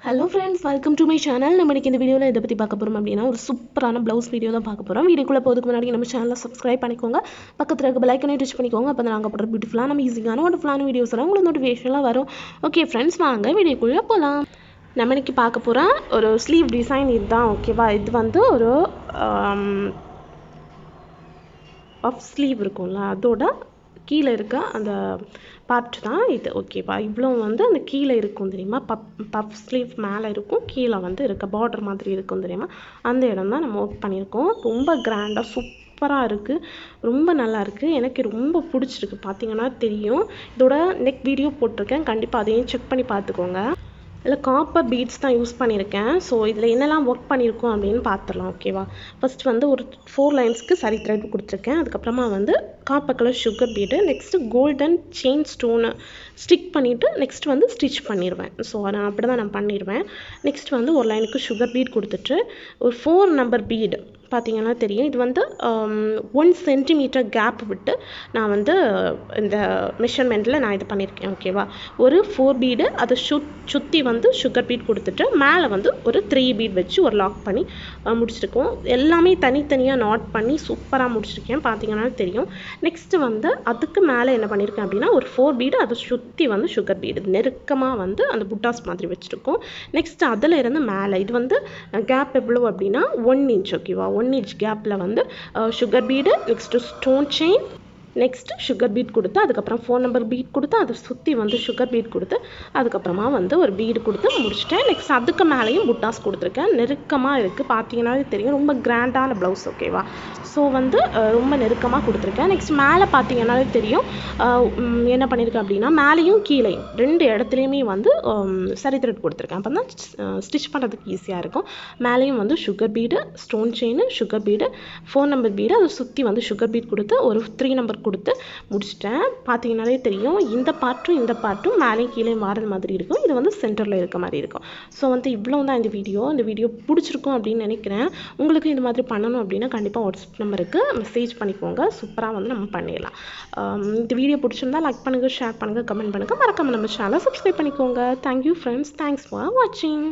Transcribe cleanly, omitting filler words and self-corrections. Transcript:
Hello friends, welcome to my channel. நம்ம இன்னைக்கு இந்த வீடியோல எதை பத்தி பார்க்க போறோம் அப்படினா ஒரு சூப்பரான ப்ளவுஸ் வீடியோ தான் பார்க்க போறோம். வீடியோக்குள்ள போறதுக்கு முன்னாடி நம்ம சேனலை சப்ஸ்கிரைப் பண்ணிக்கோங்க. பக்கத்துல இருக்க பெல் ஐகானை டச் பண்ணிக்கோங்க. அப்பதான் நாங்க போடுற பியூட்டிஃபுல்லான ஈஸியான வண்டர்ஃபுல்லான வீடியோஸ் எல்லாம் உங்களுக்கு நோட்டிஃபிகேஷன்ல வரும். ஓகே फ्रेंड्स, வாங்க வீடியோக்குள்ள போலாம். நம்ம இன்னைக்கு பார்க்க போற ஒரு ஸ்லீவ் டிசைன் இதுதான். ஓகேவா? இது வந்து ஒரு பஃப் ஸ்லீவ் இருக்கும்ல, அதோட கீழே இருக்க அந்த பார்ட் தான் இது. ஓகேவா? இவ்வளோ வந்து அந்த கீழே இருக்கும் தெரியுமா, பஃப் ஸ்லீவ் மேலே இருக்கும், கீழே வந்து இருக்க பார்டர் மாதிரி இருக்கும் தெரியுமா, அந்த இடம் தான் நம்ம ஒர்க் பண்ணியிருக்கோம். ரொம்ப கிராண்டாக சூப்பராக இருக்குது, ரொம்ப நல்லா இருக்குது, எனக்கு ரொம்ப பிடிச்சிருக்கு. பார்த்தீங்கன்னா தெரியும். இதோட நெக் வீடியோ போட்டிருக்கேன், கண்டிப்பாக அதையும் செக் பண்ணி பார்த்துக்கோங்க. இதில் காப்பர் பீட்ஸ் தான் யூஸ் பண்ணியிருக்கேன். ஸோ இதில் என்னெல்லாம் ஒர்க் பண்ணியிருக்கோம் அப்படின்னு பார்த்துடலாம். ஓகேவா? ஃபஸ்ட் வந்து ஒரு 4 லைன்ஸ்க்கு சரி த்ரெட் கொடுத்துருக்கேன். அதுக்கப்புறமா வந்து copper colour sugar bead, next golden chain stone stick பண்ணிவிட்டு நெக்ஸ்ட் வந்து ஸ்டிச் பண்ணிடுவேன். ஸோ நான் அப்படி தான் நான் பண்ணிடுவேன். நெக்ஸ்ட் வந்து ஒரு லைனுக்கு சுகர் பீட் கொடுத்துட்டு ஒரு 4 நம்பர் பீடு பார்த்தீங்கன்னா தெரியும். இது வந்து 1 சென்டிமீட்டர் கேப் விட்டு நான் வந்து இந்த மெஷர்மெண்ட்டில் நான் இது பண்ணியிருக்கேன். ஓகேவா? ஒரு 4 பீடு அதை சுற்றி வந்து சுகர் பீட் கொடுத்துட்டு மேலே வந்து ஒரு 3 பீட் வச்சு ஒரு லாக் பண்ணி முடிச்சிருக்கோம். எல்லாமே தனித்தனியாக நாட் பண்ணி சூப்பராக முடிச்சிருக்கேன். பார்த்தீங்கன்னா தெரியும். நெக்ஸ்ட்டு வந்து அதுக்கு மேலே என்ன பண்ணியிருக்கேன் அப்படின்னா ஒரு 4 பீடு அதை சுற்றி வந்து சுகர் பீடு நெருக்கமாக வந்து அந்த புட்டாஸ் மாதிரி வச்சுருக்கோம். நெக்ஸ்ட் அதில் இருந்து மேலே இது வந்து கேப் எவ்வளோ அப்படின்னா 1 இன்ச். ஓகேவா? 1 இன்ச் கேப்பில் வந்து sugar bead, next stone chain, next sugar bead கொடுத்து அதுக்கப்புறம் 4 நம்பர் பீட் கொடுத்து அதை சுற்றி வந்து சுகர் பீட் கொடுத்து அதுக்கப்புறமா வந்து ஒரு பீடு கொடுத்து முடிச்சிட்டேன். நெக்ஸ்ட் அதுக்கு மேலேயும் புட்டாஸ் கொடுத்துருக்கேன். நெருக்கமாக இருக்குது, பார்த்தீங்கன்னாவே தெரியும். ரொம்ப கிராண்டான ப்ளவுஸ். ஓகேவா? ஸோ வந்து ரொம்ப நெருக்கமாக கொடுத்துருக்கேன். நெக்ஸ்ட் மேலே பார்த்தீங்கன்னாலே தெரியும். என்ன பண்ணியிருக்கேன் அப்படின்னா மேலேயும் கீழேயும் 2 இடத்துலையுமே வந்து சரி த்ரெட் கொடுத்துருக்கேன். அப்போ தான் ஸ்டிச் பண்ணுறதுக்கு ஈஸியாக இருக்கும். மேலேயும் வந்து sugar bead, stone chain, sugar bead, 4 number bead, அதை சுற்றி வந்து சுகர் பீட் கொடுத்து ஒரு 3 நம்பர் கொடுத்து முடிச்சிட்டேன். பார்த்தீங்கன்னாலே தெரியும். இந்த பார்ட்டும் மேலேயும் கீழே மாறுற மாதிரி இருக்கும். இது வந்து சென்டரில் இருக்க மாதிரி இருக்கும். ஸோ வந்து இவ்வளோ தான் இந்த வீடியோ பிடிச்சிருக்கும் அப்படின்னு நினைக்கிறேன். உங்களுக்கு இந்த மாதிரி பண்ணணும் அப்படின்னா கண்டிப்பாக வாட்ஸ்அப் நம்பருக்கு மெசேஜ் பண்ணிக்கோங்க. சூப்பராக வந்து நம்ம பண்ணிடலாம். இந்த வீடியோ பிடிச்சிருந்தா லைக் பண்ணுங்கள், ஷேர் பண்ணுங்கள், கமெண்ட் பண்ணுங்கள், மறக்காமல் நம்ம சேனலை சப்ஸ்கிரைப் பண்ணிக்கோங்க. தேங்க்யூ ஃப்ரெண்ட்ஸ், தேங்க்ஸ் ஃபார் வாட்சிங்.